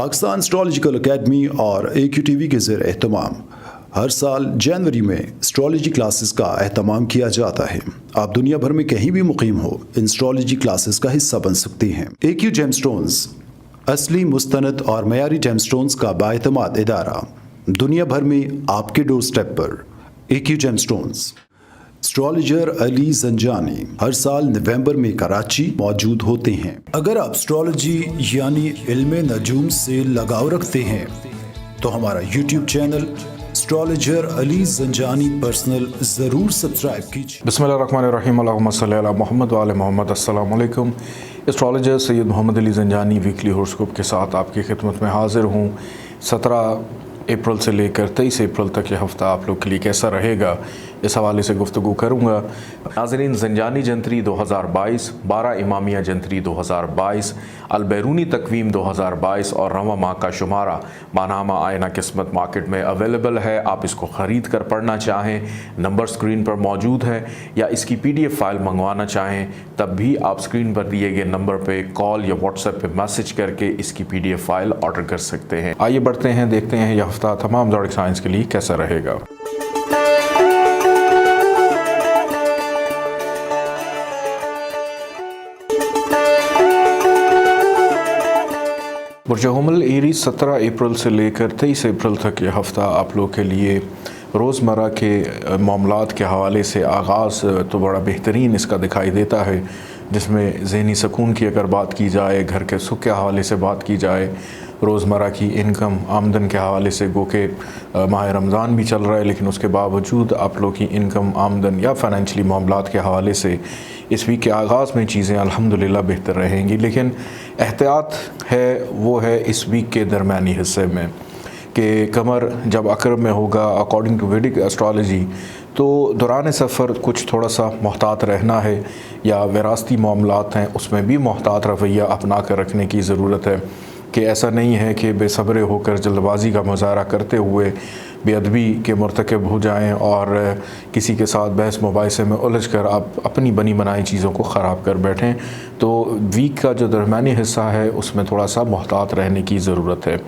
Pakistan astrological academy और AQ TV के ज़ेर एहतमाम हर साल जनवरी में एस्ट्रोलॉजी क्लासेस का एहतमाम किया जाता है। आप दुनिया भर में कहीं भी मुकीम हो, इन एस्ट्रोलॉजी क्लासेस का हिस्सा बन सकते हैं। AQ जेमस्टोन्स असली, मुस्तनद और मयारी जेमस्टोन्स का बाएतमाद इदारा, दुनिया भर में आपके डोर स्टेप पर। AQ gemstones. Astrologer Ali Zanjani हर साल नवंबर में कराची मौजूद होते हैं। अगर आप एस्ट्रोलॉजी यानी इल्मे नजूम से लगाव रखते हैं तो हमारा YouTube channel astrologer Ali Zanjani personal ज़रूर सब्सक्राइब कीजिए। बिस्मिल्लाहिर्रहमानिर्रहीम, अल्लाहुम्मा सल्ली अला मोहम्मद व आले मोहम्मद। अस्सलाम वालेकुम। Astrologer Syed Mohammad Ali Zanjani weekly horoscope के साथ आपकी खिदमत में हाजिर हूँ। 17 अप्रैल से लेकर 23 अप्रैल तक यह हफ़्ता आप लोग के लिए कैसा रहेगा, इस हवाले से गुफ्तगू करूँगा। नाज़रीन, ज़ंजानी जंतरी 2022, 12 इमामिया जंतरी 2022, अलबैरूनी तकवीम 2022 और रवा माह का शुमारा मानामा आयना किस्मत मार्केट में अवेलेबल है। आप इसको ख़रीद कर पढ़ना चाहें, नंबर स्क्रीन पर मौजूद है, या इसकी PDF फ़ाइल मंगवाना चाहें तब भी आप स्क्रीन पर दिए गए नंबर पर कॉल या व्हाट्सएप पर मैसेज करके इसकी PDF फ़ाइल ऑर्डर कर सकते हैं। आइए बढ़ते हैं, देखते हैं यह हफ़्ता तमाम ज़ोडिक साइंस के लिए कैसा रहेगा। बुर्ज हुमल एरीज 17 अप्रैल से लेकर 23 अप्रैल तक यह हफ़्ता आप लोग के लिए रोज़मर्रा के मामलात के हवाले से आगाज़ तो बड़ा बेहतरीन इसका दिखाई देता है, जिसमें ज़हनी सुकून की अगर बात की जाए, घर के सुख के हवाले से बात की जाए, रोज़मर्रा की इनकम आमदन के हवाले से, गो के माह रमज़ान भी चल रहा है लेकिन उसके बावजूद आप लोग की इनकम आमदन या फ़ाइनेंशली मामलात के हवाले से इस वीक के आगाज़ में चीज़ें अल्हम्दुलिल्लाह बेहतर रहेंगी। लेकिन एहतियात है वो है इस वीक के दरमियानी हिस्से में कि कमर जब अक़रब में होगा अकॉर्डिंग टू वैदिक एस्ट्रोलॉजी, तो दौरान सफ़र कुछ थोड़ा सा मोहतात रहना है, या विरासती मामलात हैं उसमें भी मोहतात रवैया अपना कर रखने की ज़रूरत है कि ऐसा नहीं है कि बेसब्रे होकर जल्दबाजी का मुज़ाहरा करते हुए बेअदबी के मरतकब हो जाएं और किसी के साथ बहस मुबाहिसे में उलझ कर आप अपनी बनी बनाई चीज़ों को ख़राब कर बैठें। तो वीक का जो दरमियानी हिस्सा है उसमें थोड़ा सा मोहतात रहने की ज़रूरत है।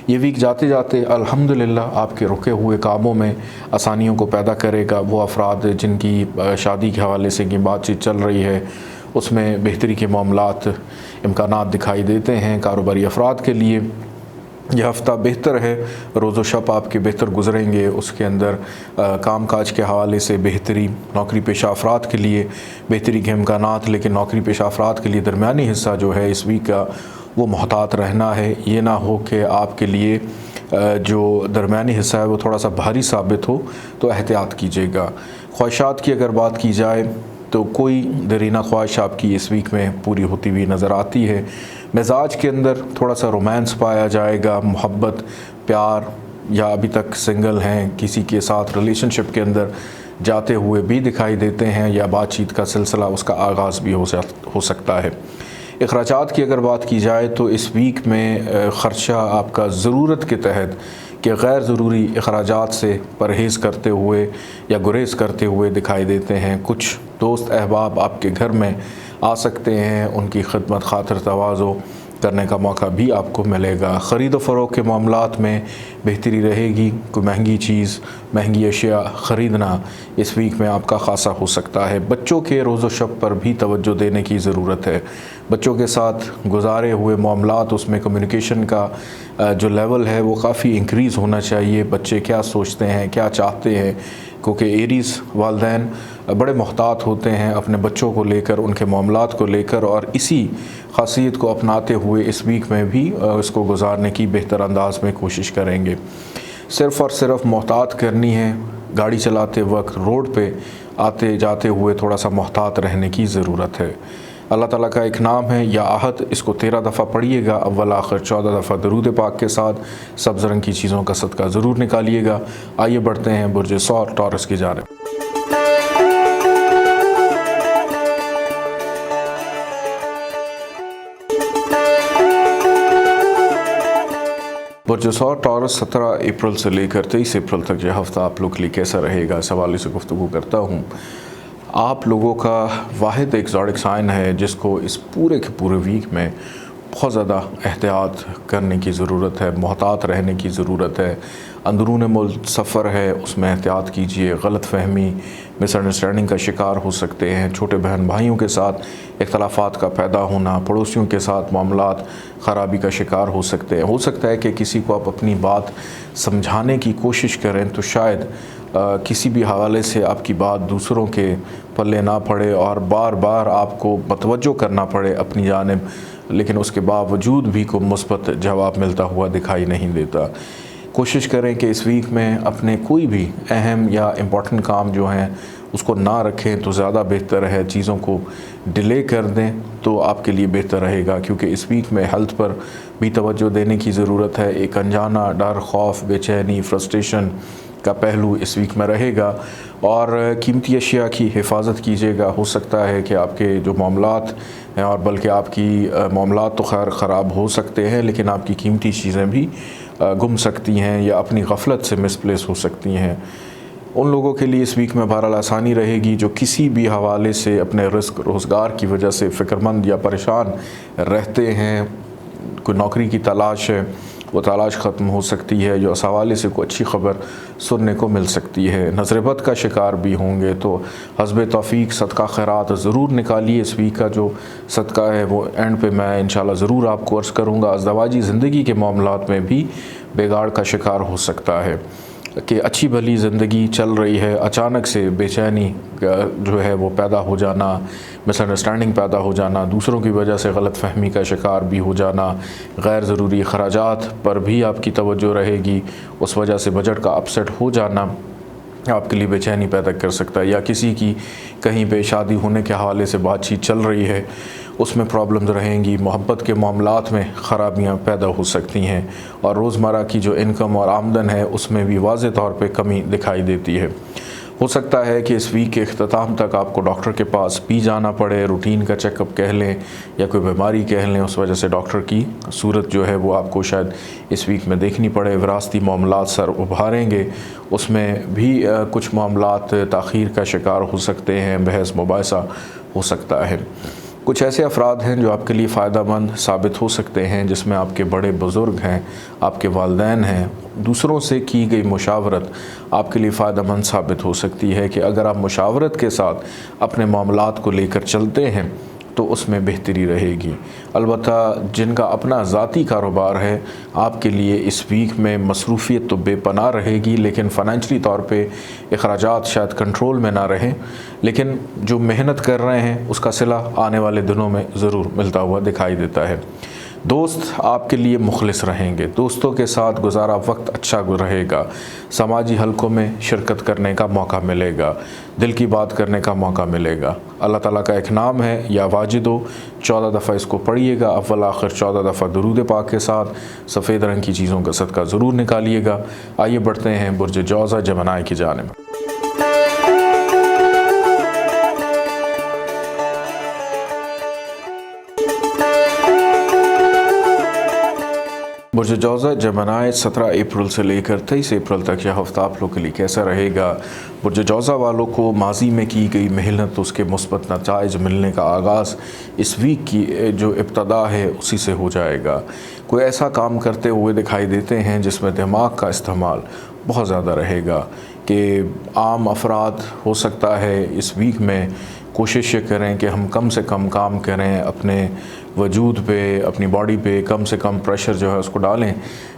ये वीक जाते जाते अल्हम्दुलिल्लाह आपके रुके हुए कामों में आसानियों को पैदा करेगा। वो अफराद जिनकी शादी के हवाले से की बातचीत चल रही है उसमें बेहतरी के मामलात इम्कानात दिखाई देते हैं। कारोबारी अफराद के लिए यह हफ़्ता बेहतर है, रोज़ो शब आपके बेहतर गुजरेंगे। उसके अंदर काम काज के हवाले से बेहतरी, नौकरी पेशा अफराद के लिए बेहतरी के इम्कानात, लेकिन नौकरी पेशा अफराद के लिए दरमियानी हिस्सा जो है इस वीक का वो मोहतात रहना है। ये ना हो कि आपके लिए जो दरमियानी हिस्सा है वो थोड़ा सा भारी साबित हो, तो एहतियात कीजिएगा। ख्वाहिशात की अगर बात की जाए तो कोई दरीना ख्वाहिश आपकी इस वीक में पूरी होती हुई नज़र आती है। मिजाज के अंदर थोड़ा सा रोमांस पाया जाएगा, मोहब्बत, प्यार, या अभी तक सिंगल हैं किसी के साथ रिलेशनशिप के अंदर जाते हुए भी दिखाई देते हैं, या बातचीत का सिलसिला उसका आगाज़ भी हो सकता है। अखराजात की अगर बात की जाए तो इस वीक में ख़र्चा आपका ज़रूरत के तहत कि गैर ज़रूरी अखराजात से परहेज़ करते हुए या गुरेज़ करते हुए दिखाई देते हैं। कुछ दोस्त अहबाब आपके घर में आ सकते हैं, उनकी खिदमत खातिर तवाज़ो करने का मौका भी आपको मिलेगा। ख़रीद फ़रोख्त के मामलात में बेहतरी रहेगी। कोई महंगी चीज़, महंगी अशिया ख़रीदना इस वीक में आपका ख़ासा हो सकता है। बच्चों के रोज़ो शब पर भी तवज्जो देने की ज़रूरत है। बच्चों के साथ गुजारे हुए मामलात, उसमें कम्युनिकेशन का जो लेवल है वो काफ़ी इंक्रीज़ होना चाहिए। बच्चे क्या सोचते हैं, क्या चाहते हैं, क्योंकि एरीज़ वालिदैन बड़े मोहतात होते हैं अपने बच्चों को लेकर, उनके मामलात को लेकर, और इसी ख़ासियत को अपनाते हुए इस वीक में भी इसको गुजारने की बेहतर अंदाज में कोशिश करेंगे। सिर्फ़ और सिर्फ मोहतात करनी है। गाड़ी चलाते वक्त रोड पे आते जाते हुए थोड़ा सा मोहतात रहने की ज़रूरत है। अल्लाह ताला का एक नाम है या आहद, इसको 13 दफ़ा पढ़िएगा, अव्वल आखिर 14 दफ़ा दरूद पाक के साथ। सब्ज़ रंग की चीज़ों का सदका ज़रूर निकालिएगा। आइए बढ़ते हैं बुर्ज सौर टॉरस की जानिब। बुर्ज सौर टॉरस 17 अप्रैल से लेकर 23 अप्रैल तक यह हफ़्ता आप लोग के लिए कैसा रहेगा, इस हवाले से गुफ्तगू करता हूँ। आप लोगों का वाहिद एक ज़ोडिक साइन है जिसको इस पूरे के पूरे वीक में बहुत ज़्यादा एहतियात करने की ज़रूरत है, मोहतात रहने की ज़रूरत है। अंदरून मुल्क सफ़र है, उसमें एहतियात कीजिए। गलत फहमी, मिसअंडरस्टैंडिंग का शिकार हो सकते हैं। छोटे बहन भाइयों के साथ इख्तलाफात का पैदा होना, पड़ोसियों के साथ मामलात ख़राबी का शिकार हो सकते हैं। हो सकता है कि किसी को आप अपनी बात समझाने की कोशिश करें तो शायद किसी भी हवाले से आपकी बात दूसरों के पल्ले ना पड़े और बार बार आपको मतवज्जो करना पड़े अपनी जानिब, लेकिन उसके बावजूद भी कोई मुस्बत जवाब मिलता हुआ दिखाई नहीं देता। कोशिश करें कि इस वीक में अपने कोई भी अहम या इम्पॉर्टेंट काम जो हैं उसको ना रखें तो ज़्यादा बेहतर है। चीज़ों को डिले कर दें तो आपके लिए बेहतर रहेगा, क्योंकि इस वीक में हेल्थ पर भी तवज्जो देने की ज़रूरत है। एक अनजाना डर, खौफ, बेचैनी, फ्रस्ट्रेशन का पहलू इस वीक में रहेगा। और कीमती अशिया की हिफाजत कीजिएगा। हो सकता है कि आपके जो मामलात हैं, और बल्कि आपकी मामलात तो खैर ख़राब हो सकते हैं, लेकिन आपकी कीमती चीज़ें भी गुम सकती हैं या अपनी गफलत से मिसप्लेस हो सकती हैं। उन लोगों के लिए इस वीक में बहरहाल आसानी रहेगी जो किसी भी हवाले से अपने रिस्क रोज़गार की वजह से फ़िक्रमंद या परेशान रहते हैं। कोई नौकरी की तलाश है, वो तलाश ख़त्म हो सकती है। जो इस हवाले से कोई अच्छी ख़बर सुनने को मिल सकती है। नज़रबद का शिकार भी होंगे तो हस्ब तौफ़ीक सदका खैरात ज़रूर निकालिए। इस वीक का जो सदका है वो एंड पे मैं इंशाल्लाह ज़रूर आपको अर्ज़ करूँगा। अज़दवाजी ज़िंदगी के मामलात में भी बिगाड़ का शिकार हो सकता है कि अच्छी भली ज़िंदगी चल रही है, अचानक से बेचैनी जो है वो पैदा हो जाना, मिसअंडरस्टैंडिंग पैदा हो जाना, दूसरों की वजह से गलत फहमी का शिकार भी हो जाना, गैर ज़रूरी ख़राजात पर भी आपकी तवज्जो रहेगी, उस वजह से बजट का अपसेट हो जाना आपके लिए बेचैनी पैदा कर सकता है। या किसी की कहीं पे शादी होने के हवाले से बातचीत चल रही है, उसमें प्रॉब्लम्स रहेंगी। मोहब्बत के मामलात में ख़राबियाँ पैदा हो सकती हैं और रोज़मर्रा की जो इनकम और आमदन है उसमें भी वाज़े तौर पे कमी दिखाई देती है। हो सकता है कि इस वीक के अख्ताम तक आपको डॉक्टर के पास भी जाना पड़े, रूटीन का चेकअप कह लें या कोई बीमारी कह लें, उस वजह से डॉक्टर की सूरत जो है वो आपको शायद इस वीक में देखनी पड़े। विरासती मामलात सर उभारेंगे, उसमें भी कुछ मामलात ताख़ीर का शिकार हो सकते हैं, बहस मुबाहिसा हो सकता है। कुछ ऐसे अफराद हैं जो आपके लिए फ़ायदेमंद साबित हो सकते हैं, जिसमें आपके बड़े बुज़ुर्ग हैं, आपके वालिदैन हैं। दूसरों से की गई मुशावरत आपके लिए फ़ायदेमंद साबित हो सकती है कि अगर आप मुशावरत के साथ अपने मामलात को लेकर चलते हैं तो उसमें बेहतरी रहेगी। अलबत्ता जिनका अपना ज़ाती कारोबार है, आपके लिए इस वीक में मसरूफ़ियत तो बेपनाह रहेगी, लेकिन फ़ाइनेंशली तौर पे अखराजात शायद कंट्रोल में ना रहें, लेकिन जो मेहनत कर रहे हैं उसका सिला आने वाले दिनों में ज़रूर मिलता हुआ दिखाई देता है। दोस्त आपके लिए मुखलिस रहेंगे, दोस्तों के साथ गुजारा वक्त अच्छा रहेगा, समाजी हलकों में शिरकत करने का मौका मिलेगा, दिल की बात करने का मौका मिलेगा। अल्लाह ताला का एक नाम है या वाजिदो, 14 दफ़ा इसको पढ़िएगा, अव्वल आखिर 14 दफ़ा दुरूद पाक के साथ। सफ़ेद रंग की चीज़ों का सदका ज़रूर निकालिएगा। आइए बढ़ते हैं बुर्ज जौज़ा जमनाई की जानिब। बुर्ज जौज़ा जमनाई 17 अप्रैल से लेकर 23 अप्रैल तक यह हफ़्ता आप लोग के लिए कैसा रहेगा। बुर्ज जौज़ा वालों को माजी में की गई मेहनत, उसके मुस्बत नताइज मिलने का आगाज़ इस वीक की जो इब्तदा है उसी से हो जाएगा। कोई ऐसा काम करते हुए दिखाई देते हैं जिसमें दिमाग का इस्तेमाल बहुत ज़्यादा रहेगा कि आम अफराद हो सकता है इस वीक में कोशिश ये करें कि हम कम से कम काम करें, अपने वजूद पे, अपनी बॉडी पे कम से कम प्रेशर जो है उसको डालें,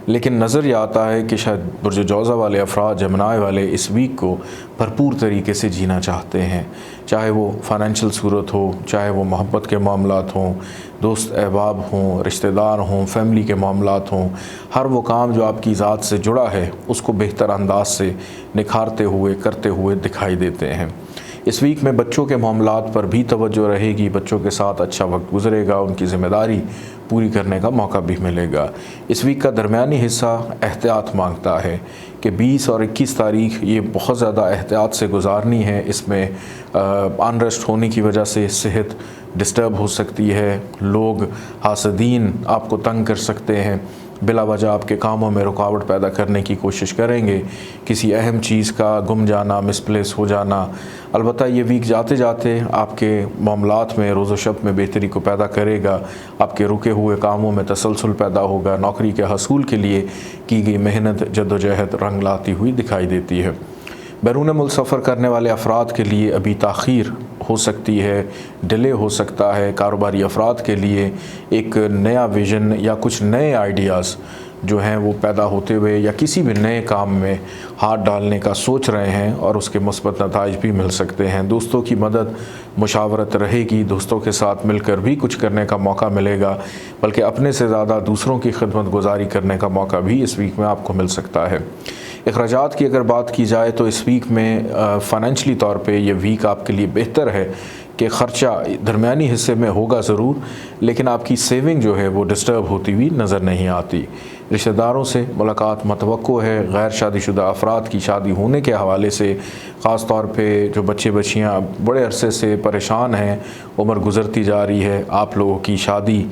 लेकिन नज़र ये आता है कि शायद बुर्ज जौज़ा वाले अफराद, जमनाई वाले इस वीक को भरपूर तरीके से जीना चाहते हैं। चाहे वो फ़ाइनेंशियल सूरत हो, चाहे वो मोहब्बत के मामलात हों, दोस्त अहबाब हों, रिश्तेदार हों, फैमिली के मामलात हों, हर वो काम जो आपकी ज़ात से जुड़ा है उसको बेहतर अंदाज से निखारते हुए, करते हुए दिखाई देते हैं। इस वीक में बच्चों के मामलात पर भी तवज्जो रहेगी, बच्चों के साथ अच्छा वक्त गुजरेगा, उनकी ज़िम्मेदारी पूरी करने का मौका भी मिलेगा। इस वीक का दरमियानी हिस्सा एहतियात मांगता है कि 20 और 21 तारीख ये बहुत ज़्यादा एहतियात से गुजारनी है। इसमें अनरेस्ट होने की वजह से सेहत डिस्टर्ब हो सकती है, लोग हासदीन आपको तंग कर सकते हैं, बिला वजह आपके कामों में रुकावट पैदा करने की कोशिश करेंगे, किसी अहम चीज़ का गुम जाना, मिसप्लेस हो जाना। अलबत्ता ये वीक जाते जाते आपके मामलात में रोज़ो शब में बेहतरी को पैदा करेगा, आपके रुके हुए कामों में तसलसल पैदा होगा, नौकरी के हसूल के लिए की गई मेहनत जद्दोजहद रंग लाती हुई दिखाई देती है। बैरून मुल्क सफ़र करने वाले अफराद के लिए अभी ताख़ीर हो सकती है, डिले हो सकता है। कारोबारी अफराद के लिए एक नया विज़न या कुछ नए आइडियाज़ जो हैं वो पैदा होते हुए या किसी भी नए काम में हाथ डालने का सोच रहे हैं और उसके मुस्बत नताइज भी मिल सकते हैं। दोस्तों की मदद मुशावरत रहेगी, दोस्तों के साथ मिलकर भी कुछ करने का मौका मिलेगा, बल्कि अपने से ज़्यादा दूसरों की खिदमत गुजारी करने का मौका भी इस वीक में आपको मिल सकता है। अखराजात की अगर बात की जाए तो इस वीक में फ़ाइनेंशली तौर पे ये वीक आपके लिए बेहतर है कि ख़र्चा दरमियानी हिस्से में होगा ज़रूर, लेकिन आपकी सेविंग जो है वो डिस्टर्ब होती हुई नज़र नहीं आती। रिश्तेदारों से मुलाकात मतवक्को है। गैर शादीशुदा अफराद की शादी होने के हवाले से ख़ास तौर पे जो बच्चे बच्चियाँ बड़े अरसे से परेशान हैं, उम्र गुज़रती जा रही है, आप लोगों की शादी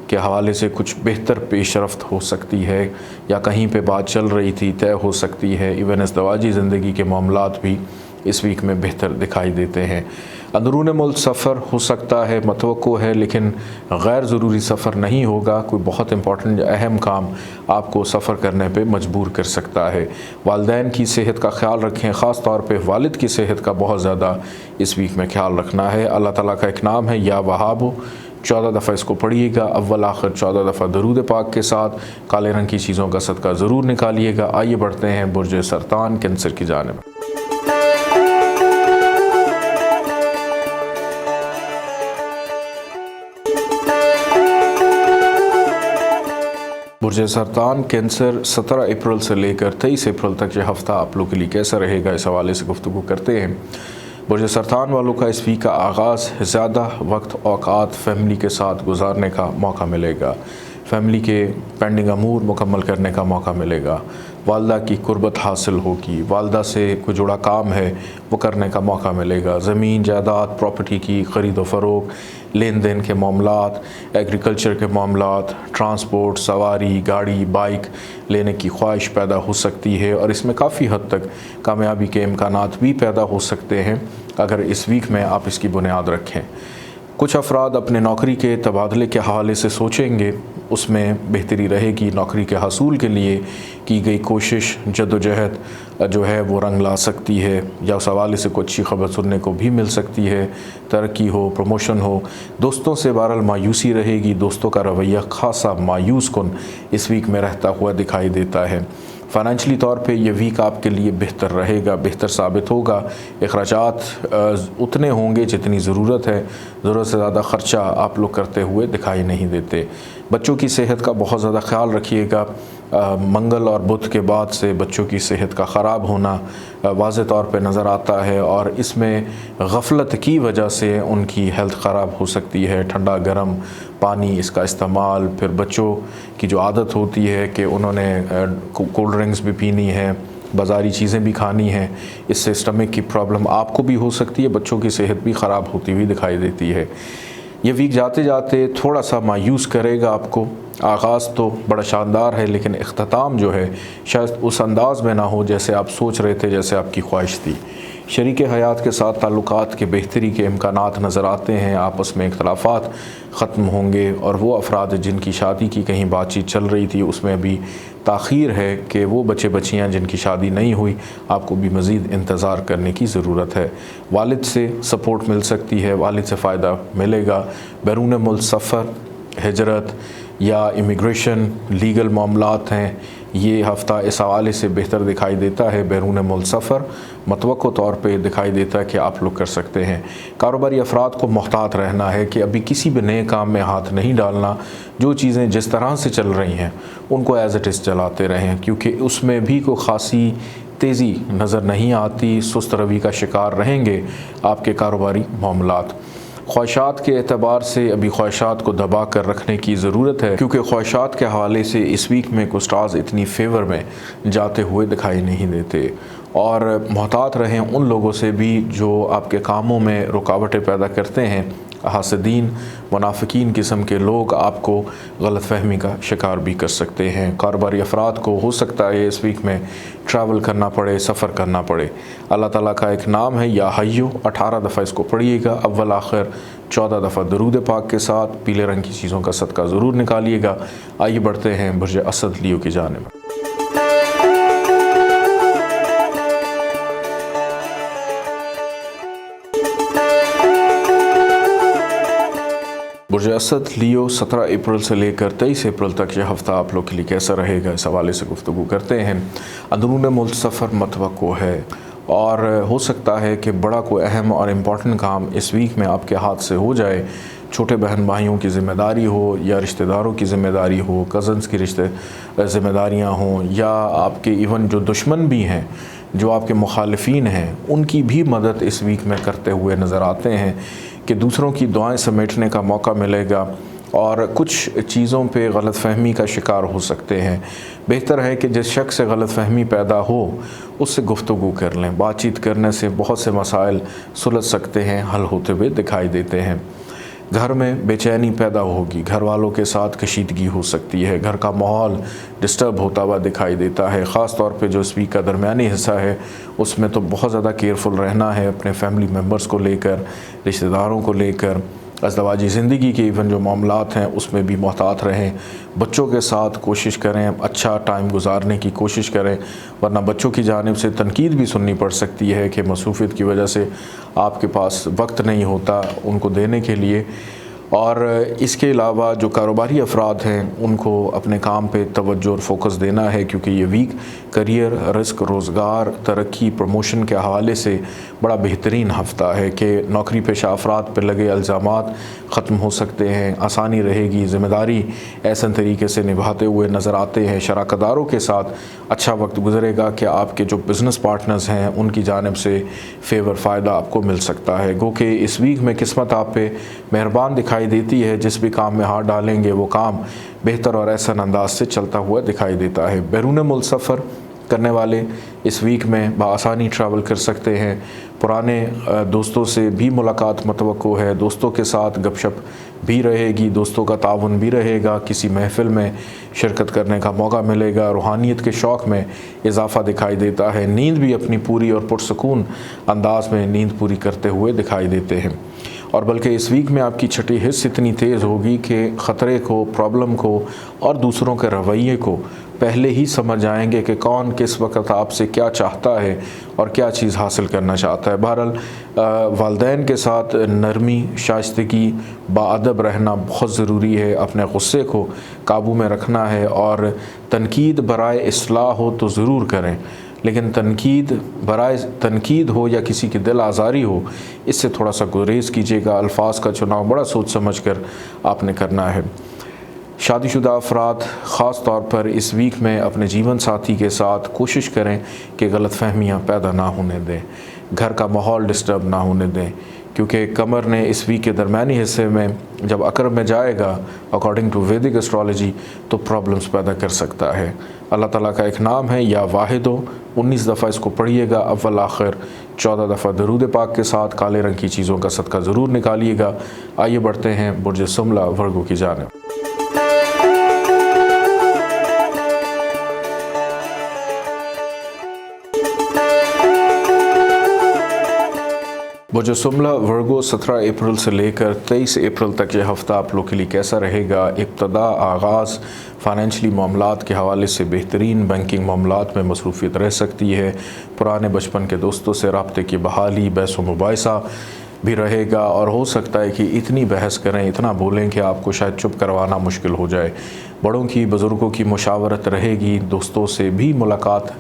के हवाले से कुछ बेहतर पेशरफ्त हो सकती है या कहीं पे बात चल रही थी तय हो सकती है। इवन अज़दवाजी ज़िंदगी के मामलात भी इस वीक में बेहतर दिखाई देते हैं। अंदरून मुल्क सफ़र हो सकता है, मतवक्को है, लेकिन गैर ज़रूरी सफ़र नहीं होगा। कोई बहुत इंपॉर्टेंट अहम काम आपको सफ़र करने पे मजबूर कर सकता है। वालिदैन की सेहत का ख्याल रखें, ख़ास तौर पे वालिद की सेहत का बहुत ज़्यादा इस वीक में ख्याल रखना है। अल्लाह ताला का एक नाम है या वहाब, 14 दफ़ा इसको पढ़िएगा, अव्वल आखिर 14 दफ़ा दरूद पाक के साथ। काले रंग की चीज़ों का सदका ज़रूर निकालिएगा। आइए बढ़ते हैं बुर्ज सरतान कैंसर की जानिब। बुर्ज सरतान कैंसर 17 अप्रैल से लेकर 23 अप्रैल तक यह हफ़्ता आप लोग के लिए कैसा रहेगा, इस हवाले से गुफ्तगू करते हैं। बुर्ज सरतान वालों का इस वीक का आगाज़ ज़्यादा वक्त औकात फ़ैमिली के साथ गुजारने का मौका मिलेगा, फ़ैमिली के पेंडिंग अमूर मुकम्मल करने का मौका मिलेगा, वालदा की कुर्बत हासिल होगी, वालदा से कोई जुड़ा काम है वो करने का मौका मिलेगा। ज़मीन जायदाद प्रॉपर्टी की ख़रीद व फ़रोख्त, लेन देन के मामलात, एग्रीकल्चर के मामलात, ट्रांसपोर्ट, सवारी, गाड़ी, बाइक लेने की ख्वाहिश पैदा हो सकती है और इसमें काफ़ी हद तक कामयाबी के इम्कानात भी पैदा हो सकते हैं अगर इस वीक में आप इसकी बुनियाद रखें। कुछ अफराद अपने नौकरी के तबादले के हवाले से सोचेंगे, उसमें बेहतरी रहेगी। नौकरी के हसूल के लिए की गई कोशिश जद्दोजहद जो है वो रंग ला सकती है या उस हवाले से कोई अच्छी खबर सुनने को भी मिल सकती है। तरक्की हो, प्रमोशन हो। दोस्तों से बहरहाल मायूसी रहेगी, दोस्तों का रवैया खासा मायूस कुन इस वीक में रहता हुआ दिखाई देता है। फ़ाइनेंशली तौर पे ये वीक आपके लिए बेहतर रहेगा, बेहतर साबित होगा। अखराजात उतने होंगे जितनी ज़रूरत है, ज़रूरत से ज़्यादा ख़र्चा आप लोग करते हुए दिखाई नहीं देते। बच्चों की सेहत का बहुत ज़्यादा ख्याल रखिएगा। मंगल और बुध के बाद से बच्चों की सेहत का ख़राब होना वाज़े तौर पे नज़र आता है और इसमें गफलत की वजह से उनकी हेल्थ ख़राब हो सकती है। ठंडा गर्म पानी इसका इस्तेमाल, फिर बच्चों की जो आदत होती है कि उन्होंने कोल्ड ड्रिंक्स भी पीनी है, बाज़ारी चीज़ें भी खानी हैं, इससे स्टमक की प्रॉब्लम आपको भी हो सकती है, बच्चों की सेहत भी ख़राब होती हुई दिखाई देती है। ये वीक जाते जाते थोड़ा सा मायूस करेगा आपको। आगाज़ तो बड़ा शानदार है लेकिन इख्तिताम जो है शायद उस अंदाज में ना हो जैसे आप सोच रहे थे, जैसे आपकी ख्वाहिश थी। शरीक हयात के साथ ताल्लुकात के बेहतरी के इम्कानात नज़र आते हैं। आपस में इख्तलाफात ख़त्म होंगे और वो अफराद जिनकी शादी की कहीं बातचीत चल रही थी उसमें भी ताख़ीर है कि वो बच्चे बच्चियाँ जिनकी शादी नहीं हुई, आपको भी मज़ीद इंतज़ार करने की ज़रूरत है। वालिद से सपोर्ट मिल सकती है, वालिद से फ़ायदा मिलेगा। बैरून मुल्क सफ़र, हिजरत या इमिग्रेशन, लीगल मामलात हैं, ये हफ़्ता इस हवाले से बेहतर दिखाई देता है। बैरून मुल्क सफ़र मतवक्को तौर पे दिखाई देता है कि आप लोग कर सकते हैं। कारोबारी अफराद को मोहतात रहना है कि अभी किसी भी नए काम में हाथ नहीं डालना। जो चीज़ें जिस तरह से चल रही हैं उनको एज़ इट इज़ चलाते रहें, क्योंकि उसमें भी कोई ख़ासी तेज़ी नज़र नहीं आती। सुस्त रवि का शिकार रहेंगे आपके कारोबारी मामलात। ख्वाहिशात के एतबार से अभी ख्वाहिशात को दबा कर रखने की ज़रूरत है, क्योंकि ख्वाहिशात के हवाले से इस वीक में कुछ स्टार्स इतनी फेवर में जाते हुए दिखाई नहीं देते। और मोहतात रहें उन लोगों से भी जो आपके कामों में रुकावटें पैदा करते हैं, हासदीन, मुनाफिकीन किस्म के लोग आपको गलतफहमी का शिकार भी कर सकते हैं। कारोबारी अफराद को हो सकता है इस वीक में ट्रैवल करना पड़े, सफ़र करना पड़े। अल्लाह ताला का एक नाम है या हय्यो, 18 दफ़ा इसको पढ़िएगा, अव्वल आखिर 14 दफ़ा दरूद पाक के साथ। पीले रंग की चीज़ों का सदका ज़रूर निकालिएगा। आइए बढ़ते हैं बुर्ज असद लियो की जानिब। बुर्ज असद लियो 17 अप्रैल से लेकर 23 अप्रैल तक यह हफ़्ता आप लोग के लिए कैसा रहेगा, इस हवाले से गुफ्तगू करते हैं। अंदरून मुल्क सफ़र मतवक्को है और हो सकता है कि बड़ा कोई अहम और इम्पॉर्टेंट काम इस वीक में आपके हाथ से हो जाए। छोटे बहन भाइयों की ज़िम्मेदारी हो या रिश्तेदारों की ज़िम्मेदारी हो, कज़न्स की ज़िम्मेदारियाँ हों, या आपके इवन जो दुश्मन भी हैं, जो आपके मुखालिफिन हैं, उनकी भी मदद इस वीक में करते हुए नज़र आते हैं कि दूसरों की दुआएं समेटने का मौका मिलेगा और कुछ चीज़ों पे गलतफ़हमी का शिकार हो सकते हैं। बेहतर है कि जिस शख्स से गलतफ़हमी पैदा हो उससे गुफ्तगू कर लें। बातचीत करने से बहुत से मसाइल सुलझ सकते हैं, हल होते हुए दिखाई देते हैं। घर में बेचैनी पैदा होगी, घर वालों के साथ कशीदगी हो सकती है, घर का माहौल डिस्टर्ब होता हुआ दिखाई देता है। ख़ास तौर पे जो इस वीक का दरमियानी हिस्सा है उसमें तो बहुत ज़्यादा केयरफुल रहना है अपने फैमिली मेम्बर्स को लेकर, रिश्तेदारों को लेकर। अज़दवाजी ज़िंदगी के इवन जो मामलात हैं उसमें भी मोहतात रहें। बच्चों के साथ कोशिश करें अच्छा टाइम गुजारने की कोशिश करें, वरना बच्चों की जानिब से तनकीद भी सुननी पड़ सकती है कि मसरूफ़ियत की वजह से आपके पास वक्त नहीं होता उनको देने के लिए। और इसके अलावा जो कारोबारी अफराद हैं उनको अपने काम पे तवज्जो और फोकस देना है, क्योंकि ये वीक करियर, रिस्क, रोज़गार, तरक्की, प्रमोशन के हवाले से बड़ा बेहतरीन हफ़्ता है कि नौकरी पेशा अफराद पर लगे इल्ज़ामात ख़त्म हो सकते हैं, आसानी रहेगी, ज़िम्मेदारी ऐसे तरीके से निभाते हुए नज़र आते हैं। शराकतदारों के साथ अच्छा वक्त गुजरेगा कि आपके जो बिज़नेस पार्टनर्स हैं उनकी जानिब से फ़ेवर फ़ायदा आपको मिल सकता है। गो कि इस वीक में किस्मत आप पे मेहरबान दिखाई देती है, जिस भी काम में हाथ डालेंगे वो काम बेहतर और ऐसा अंदाज से चलता हुआ दिखाई देता है। बैरून मुल्क सफ़र करने वाले इस वीक में बआसानी ट्रैवल कर सकते हैं। पुराने दोस्तों से भी मुलाकात मतवक्को है, दोस्तों के साथ गपशप भी रहेगी, दोस्तों का ताउन भी रहेगा, किसी महफ़िल में शिरकत करने का मौका मिलेगा, रूहानियत के शौक़ में इजाफ़ा दिखाई देता है। नींद भी अपनी पूरी और पुरसकून अंदाज में नींद पूरी करते हुए दिखाई देते हैं। और बल्कि इस वीक में आपकी छठी हिस्स इतनी तेज़ होगी कि ख़तरे को, प्रॉब्लम को और दूसरों के रवैये को पहले ही समझ जाएंगे कि कौन किस वक्त आपसे क्या चाहता है और क्या चीज़ हासिल करना चाहता है। बहरहाल वालिदैन के साथ नरमी, शाइस्तगी, बाअदब रहना बहुत ज़रूरी है। अपने गुस्से को काबू में रखना है और तनकीद बराए इस्लाह हो तो ज़रूर करें, लेकिन तनकीद बराए तनकीद हो या किसी की दिल आज़ारी हो, इससे थोड़ा सा गुरेज कीजिएगा। अल्फाज का चुनाव बड़ा सोच समझ कर आपने करना है। शादीशुदा अफराद ख़ास तौर पर इस वीक में अपने जीवन साथी के साथ कोशिश करें कि गलतफहमियाँ पैदा ना होने दें, घर का माहौल डिस्टर्ब ना होने दें, क्योंकि कमर ने इस वीक के दरमियानी हिस्से में जब अकरब में जाएगा अकॉर्डिंग टू वैदिक एस्ट्रोलॉजी तो प्रॉब्लम्स पैदा कर सकता है। अल्लाह ताला का एक नाम है या वाहिदो, 19 दफ़ा इसको पढ़िएगा, अव्वल आखिर 14 दफ़ा दरूद पाक के साथ। काले रंग की चीज़ों का सदका ज़रूर निकालिएगा। आइए बढ़ते हैं बुर्ज सुमला वर्गो की जानिब। बुर्ज सुमला वर्गो 17 अप्रैल से लेकर 23 अप्रैल तक यह हफ़्ता आप लोग के लिए कैसा रहेगा। इब्तदा आगाज़ फ़ाइनेंशली मामलात के हवाले से बेहतरीन, बैंकिंग मामलात में मसरूफ़ियत रह सकती है। पुराने बचपन के दोस्तों से राब्ते की बहाली, बहस व मुबाहिसा भी रहेगा और हो सकता है कि इतनी बहस करें, इतना बोलें कि आपको शायद चुप करवाना मुश्किल हो जाए। बड़ों की, बुज़ुर्गों की मुशावरत रहेगी, दोस्तों से भी मुलाकात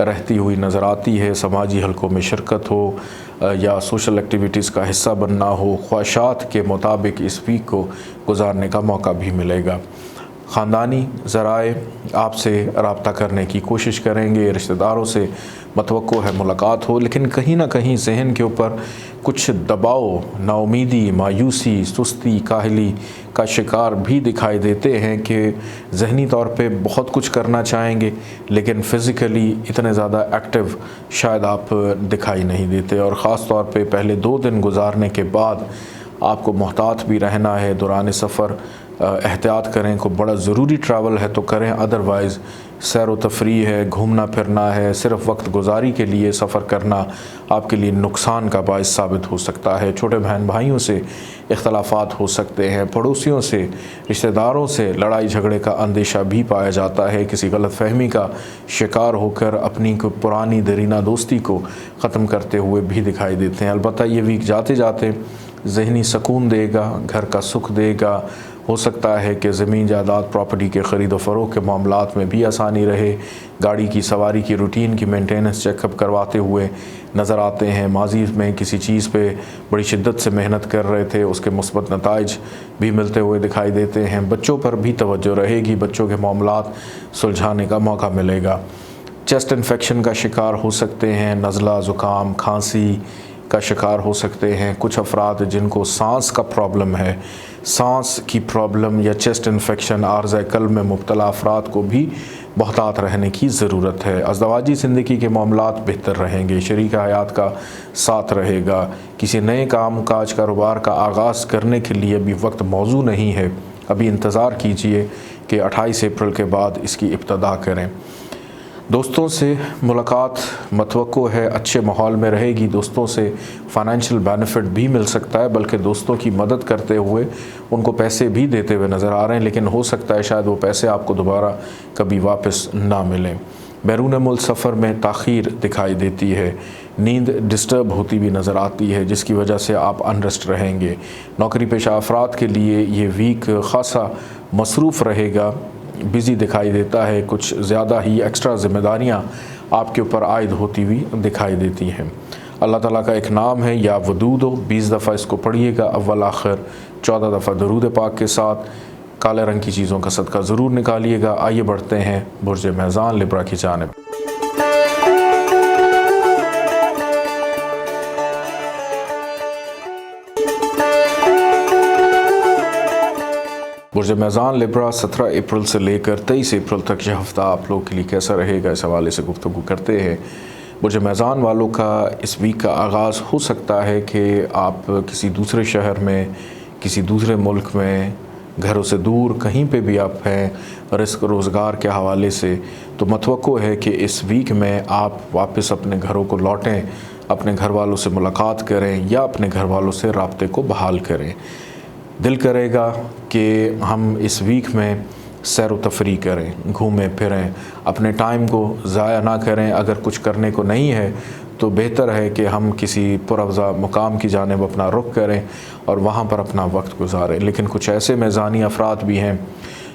रहती हुई नज़र आती है। समाजी हलकों में शिरकत हो या सोशल एक्टिविटीज़ का हिस्सा बनना हो, ख्वाहिशात के मुताबिक इस वीक को गुजारने का मौका भी मिलेगा। ख़ानदानी ज़राए आपसे रब्ता करने की कोशिश करेंगे, रिश्तेदारों से मतवक्को है मुलाकात हो, लेकिन कहीं ना कहीं जहन के ऊपर कुछ दबाव, नाउमीदी, मायूसी, सुस्ती, काहली का शिकार भी दिखाई देते हैं कि जहनी तौर पे बहुत कुछ करना चाहेंगे लेकिन फ़िज़िकली इतने ज़्यादा एक्टिव शायद आप दिखाई नहीं देते। और ख़ास तौर पे पहले 2 दिन गुजारने के बाद आपको मोहतात भी रहना है दौरान सफ़र। एहतियात करें, को बड़ा ज़रूरी ट्रैवल है तो करें, अदरवाइज़ सैर व तफरी है, घूमना फिरना है, सिर्फ वक्त गुजारी के लिए सफ़र करना आपके लिए नुकसान का बायस साबित हो सकता है। छोटे बहन भाइयों से इख्तलाफात हो सकते हैं, पड़ोसियों से, रिश्तेदारों से लड़ाई झगड़े का अंदेशा भी पाया जाता है। किसी गलत फहमी का शिकार होकर अपनी पुरानी दरीना दोस्ती को ख़त्म करते हुए भी दिखाई देते हैं। अलबत्ता ये वीक जाते जाते ज़हनी सुकून देगा, घर का सुख देगा। हो सकता है कि ज़मीन जायदाद प्रॉपर्टी के ख़रीद व फ़रोख्त के मामलात में भी आसानी रहे। गाड़ी की सवारी की रूटीन की मेंटेनेंस चेकअप करवाते हुए नज़र आते हैं। माजी में किसी चीज़ पे बड़ी शिद्दत से मेहनत कर रहे थे, उसके मुस्बत नताइज भी मिलते हुए दिखाई देते हैं। बच्चों पर भी तवज्जो रहेगी, बच्चों के मामलात सुलझाने का मौका मिलेगा। चेस्ट इन्फेक्शन का शिकार हो सकते हैं, नज़ला, ज़ुकाम, खांसी का शिकार हो सकते हैं। कुछ अफराद जिनको सांस का प्रॉब्लम है, सांस की प्रॉब्लम या चेस्ट इन्फेक्शन, आर्ज़ क़ल्ब में मुब्तला अफराद को भी मोहतात रहने की ज़रूरत है। अज़दवाजी ज़िंदगी के मामलात बेहतर रहेंगे, शरीक हयात का साथ रहेगा। किसी नए काम काज कारोबार का आगाज़ करने के लिए अभी वक्त मौजू नहीं है, अभी इंतज़ार कीजिए कि 28 अप्रैल के बाद इसकी इब्तदा करें। दोस्तों से मुलाकात मतवक्को है, अच्छे माहौल में रहेगी। दोस्तों से फ़ाइनेंशियल बेनिफिट भी मिल सकता है, बल्कि दोस्तों की मदद करते हुए उनको पैसे भी देते हुए नज़र आ रहे हैं, लेकिन हो सकता है शायद वो पैसे आपको दोबारा कभी वापस ना मिलें। बैरून मुल्क सफ़र में ताख़ीर दिखाई देती है, नींद डिस्टर्ब होती भी नज़र आती है, जिसकी वजह से आप अनरेस्ट रहेंगे। नौकरी पेशा अफराद के लिए ये वीक ख़ासा मसरूफ़ रहेगा, बिज़ी दिखाई देता है। कुछ ज़्यादा ही एक्स्ट्रा ज़िम्मेदारियाँ आपके ऊपर आयद होती हुई दिखाई देती हैं। अल्लाह ताला का एक नाम है या वदूद हो, 20 दफ़ा इसको पढ़िएगा अव्वल आखिर, 14 दफ़ा दरूद पाक के साथ। काले रंग की चीज़ों का सदका ज़रूर निकालिएगा। आइए बढ़ते हैं बुर्ज मेज़ान लिब्रा की जानिब। बुर्ज मेज़ान लिब्रा 17 अप्रैल से लेकर 23 अप्रैल तक यह हफ़्ता आप लोग के लिए कैसा रहेगा, इस हवाले से गुफ्तगू करते हैं। बुर्ज मेज़ान वालों का इस वीक का आगाज़ हो सकता है कि आप किसी दूसरे शहर में, किसी दूसरे मुल्क में, घरों से दूर कहीं पे भी आप हैं, रिस्क रोज़गार के हवाले से, तो मतवक्को है कि इस वीक में आप वापस अपने घरों को लौटें, अपने घर वालों से मुलाकात करें या अपने घर वालों से राब्ते को बहाल करें। दिल करेगा कि हम इस वीक में सैर व तफरी करें, घूमें फिरें, अपने टाइम को ज़ाया ना करें। अगर कुछ करने को नहीं है तो बेहतर है कि हम किसी पुरअफ़ज़ा मुकाम की जानिब अपना रुख करें और वहाँ पर अपना वक्त गुजारें। लेकिन कुछ ऐसे मेज़ानी अफराद भी हैं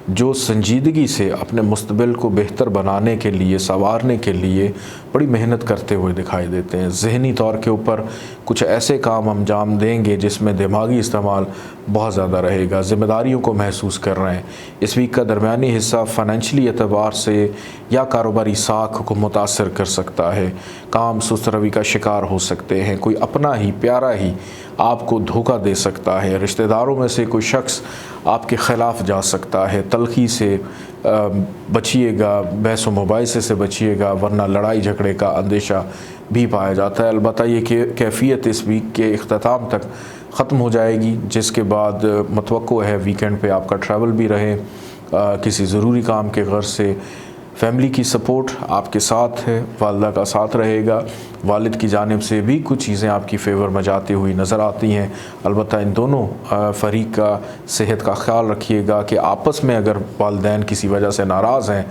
जो संजीदगी से अपने मुस्तबिल को बेहतर बनाने के लिए, संवारने के लिए बड़ी मेहनत करते हुए दिखाई देते हैं। ज़हनी तौर के ऊपर कुछ ऐसे काम अंजाम देंगे जिसमें दिमागी इस्तेमाल बहुत ज़्यादा रहेगा, ज़िम्मेदारियों को महसूस कर रहे हैं। इस वीक का दरमियानी हिस्सा फ़ाइनेंशली एतबार से या कारोबारी साख को मुतासर कर सकता है। काम सुस्त रवि का शिकार हो सकते हैं, कोई अपना ही प्यारा ही आपको धोखा दे सकता है, रिश्तेदारों में से कोई शख्स आपके ख़िलाफ़ जा सकता है। तलखी से बचिएगा, बहस व मुबाहिसे से बचिएगा, वरना लड़ाई झगड़े का अंदेशा भी पाया जाता है। अलबत्ता ये कैफियत इस वीक के इख्तिताम तक ख़त्म हो जाएगी, जिसके बाद मतवक्को है वीकेंड पे आपका ट्रैवल भी रहे, किसी ज़रूरी काम के गर्ज से। फैमिली की सपोर्ट आपके साथ है, वालिदा का साथ रहेगा, वालिद की जानिब से भी कुछ चीज़ें आपकी फ़ेवर में जाती हुई नज़र आती हैं। अलबत्ता इन दोनों फ़रीक का सेहत का ख्याल रखिएगा कि आपस में अगर वालिदैन किसी वजह से नाराज़ हैं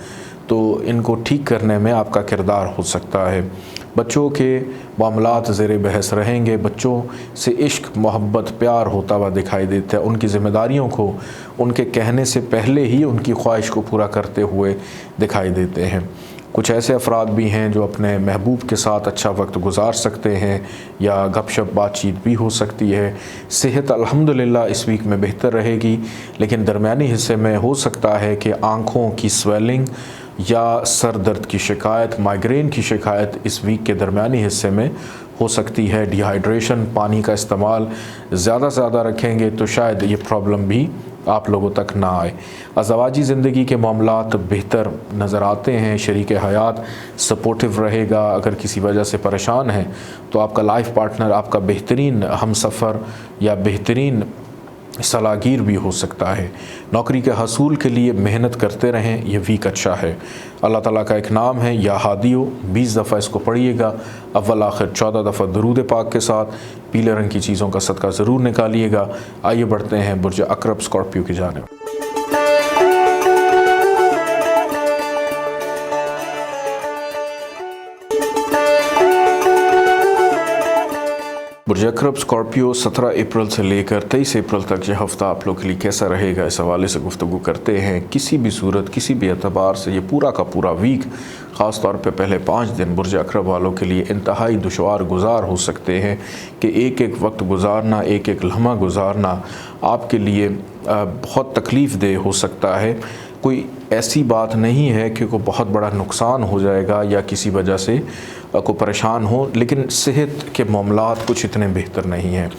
तो इनको ठीक करने में आपका किरदार हो सकता है। बच्चों के मामलात ज़ेर बहस रहेंगे, बच्चों से इश्क, मोहब्बत, प्यार होता हुआ दिखाई देता है। उनकी ज़िम्मेदारियों को उनके कहने से पहले ही उनकी ख्वाहिश को पूरा करते हुए दिखाई देते हैं। कुछ ऐसे अफराद भी हैं जो अपने महबूब के साथ अच्छा वक्त गुजार सकते हैं या गपशप बातचीत भी हो सकती है। सेहत अल्हम्दुलिल्लाह इस वीक में बेहतर रहेगी, लेकिन दरमियानी हिस्से में हो सकता है कि आँखों की स्वेलिंग या सर दर्द की शिकायत, माइग्रेन की शिकायत इस वीक के दरमियानी हिस्से में हो सकती है। डिहाइड्रेशन, पानी का इस्तेमाल ज़्यादा से ज़्यादा रखेंगे तो शायद ये प्रॉब्लम भी आप लोगों तक ना आए। अज़वाजी ज़िंदगी के मामलात बेहतर नज़र आते हैं, शरीक हयात सपोर्टिव रहेगा। अगर किसी वजह से परेशान हैं तो आपका लाइफ पार्टनर आपका बेहतरीन हमसफ़र या बेहतरीन सलाहगीर भी हो सकता है। नौकरी के हसूल के लिए मेहनत करते रहें, ये वीक अच्छा है। अल्लाह ताला का एक नाम है या हादियो, 20 दफ़ा इसको पढ़िएगा, अव्वल आखिर 14 दफ़ा दरूद पाक के साथ। पीले रंग की चीज़ों का सदका ज़रूर निकालिएगा। आइए बढ़ते हैं बुर्ज अकरब स्कॉर्पियो की जानिब। बुर्ज अकरब स्कॉर्पियो 17 अप्रैल से लेकर 23 अप्रैल तक यह हफ़्ता आप लोग के लिए कैसा रहेगा, इस हवाले से गुफ्तगू करते हैं। किसी भी सूरत, किसी भी एतबार से ये पूरा का पूरा वीक, ख़ास तौर पे पहले 5 दिन बुर्ज अकरब वालों के लिए इंतहाई दुश्वार गुजार हो सकते हैं कि एक एक वक्त गुजारना, एक एक लम्हा गुजारना आपके लिए बहुत तकलीफ़ दे हो सकता है। कोई ऐसी बात नहीं है कि कोई बहुत बड़ा नुकसान हो जाएगा या किसी वजह से को परेशान हो, लेकिन सेहत के मामलात कुछ इतने बेहतर नहीं हैं।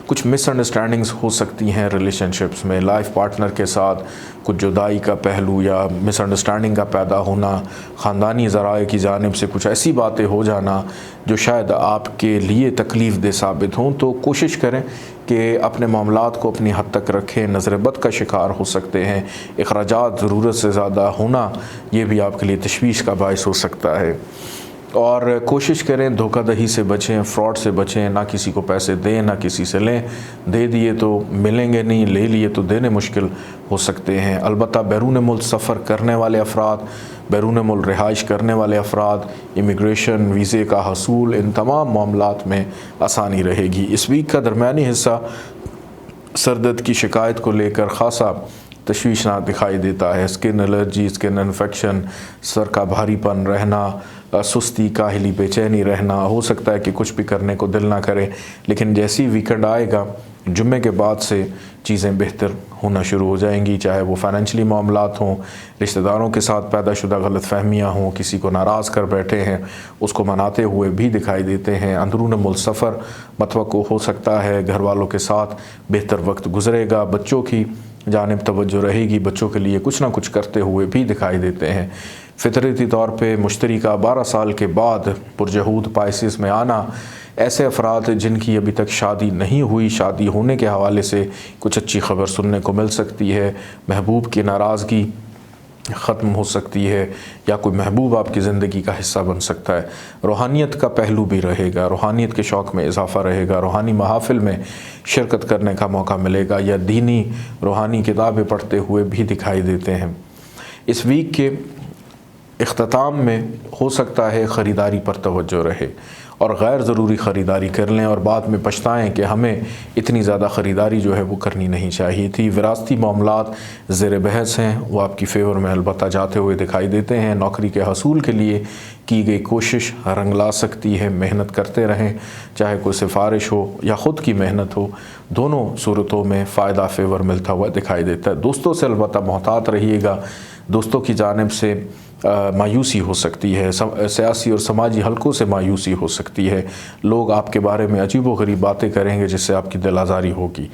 कुछ मिसअंडरस्टैंडिंग्स हो सकती हैं रिलेशनशिप्स में, लाइफ पार्टनर के साथ कुछ जुदाई का पहलू या मिसअंडरस्टैंडिंग का पैदा होना, ख़ानदानी ज़राए की जानिब से कुछ ऐसी बातें हो जाना जो शायद आपके लिए तकलीफ़ दे साबित हों। तो कोशिश करें कि अपने मामलात को अपनी हद तक रखें। नज़र बद का शिकार हो सकते हैं। अखराजात ज़रूरत से ज़्यादा होना ये भी आपके लिए तशवीश का बायस हो सकता है। और कोशिश करें धोखाधड़ी से बचें, फ्रॉड से बचें। ना किसी को पैसे दें, ना किसी से लें। दे दिए तो मिलेंगे नहीं, ले लिए तो देने मुश्किल हो सकते हैं। अलबत्ता बैरून मुल्क सफ़र करने वाले अफराद, बैरून मुल्क रिहाइश करने वाले अफराद, इमिग्रेशन, वीज़े का हसूल, इन तमाम मामलात में आसानी रहेगी। इस वीक का दरमियानी हिस्सा सरदर्द की शिकायत को लेकर ख़ासा तशवीशनाक दिखाई देता है। Skin allergy, skin infection, sir का भारीपन रहना, सुस्ती, काहली, बेचैनी रहना। हो सकता है कि कुछ भी करने को दिल ना करे, लेकिन जैसे ही वीकेंड आएगा, जुम्मे के बाद से चीज़ें बेहतर होना शुरू हो जाएंगी। चाहे वो फाइनेंशली मामलात हों, रिश्तेदारों के साथ पैदाशुदा गलतफहमियाँ हों, किसी को नाराज़ कर बैठे हैं, उसको मनाते हुए भी दिखाई देते हैं। अंदरून मुल्क सफ़र मतवक्को हो सकता है, घर वालों के साथ बेहतर वक्त गुजरेगा, बच्चों की जानिब तवज्जो रहेगी, बच्चों के लिए कुछ ना कुछ करते हुए भी दिखाई देते हैं। फितरती तौर पे मुश्तरी का 12 साल के बाद पुरजहूद पाइसिस में आना, ऐसे अफराद जिनकी अभी तक शादी नहीं हुई, शादी होने के हवाले से कुछ अच्छी खबर सुनने को मिल सकती है। महबूब की नाराज़गी ख़त्म हो सकती है या कोई महबूब आपकी ज़िंदगी का हिस्सा बन सकता है। रूहानियत का पहलू भी रहेगा, रूहानियत के शौक़ में इजाफ़ा रहेगा, रूहानी महाफिल में शिरकत करने का मौका मिलेगा या दीनी रूहानी किताबें पढ़ते हुए भी दिखाई देते हैं। इस वीक के इख्तिताम में हो सकता है ख़रीदारी पर तवज्जो रहे और गैर ज़रूरी ख़रीदारी कर लें और बाद में पछताएं कि हमें इतनी ज़्यादा ख़रीदारी जो है वो करनी नहीं चाहिए थी। विरासती मामलात ज़ेर बहस हैं, वो आपकी फ़ेवर में अलबत्ता जाते हुए दिखाई देते हैं। नौकरी के हसूल के लिए की गई कोशिश रंग ला सकती है। मेहनत करते रहें, चाहे कोई सिफारिश हो या ख़ुद की मेहनत हो, दोनों सूरतों में फ़ायदा फ़ेवर मिलता हुआ दिखाई देता है। दोस्तों से अलबत्ता मोहतात रहिएगा। दोस्तों की जानिब से मायूसी हो सकती है, सियासी और समाजी हलकों से मायूसी हो सकती है। लोग आपके बारे में अजीब व गरीब बातें करेंगे जिससे आपकी दिल आज़ारी होगी।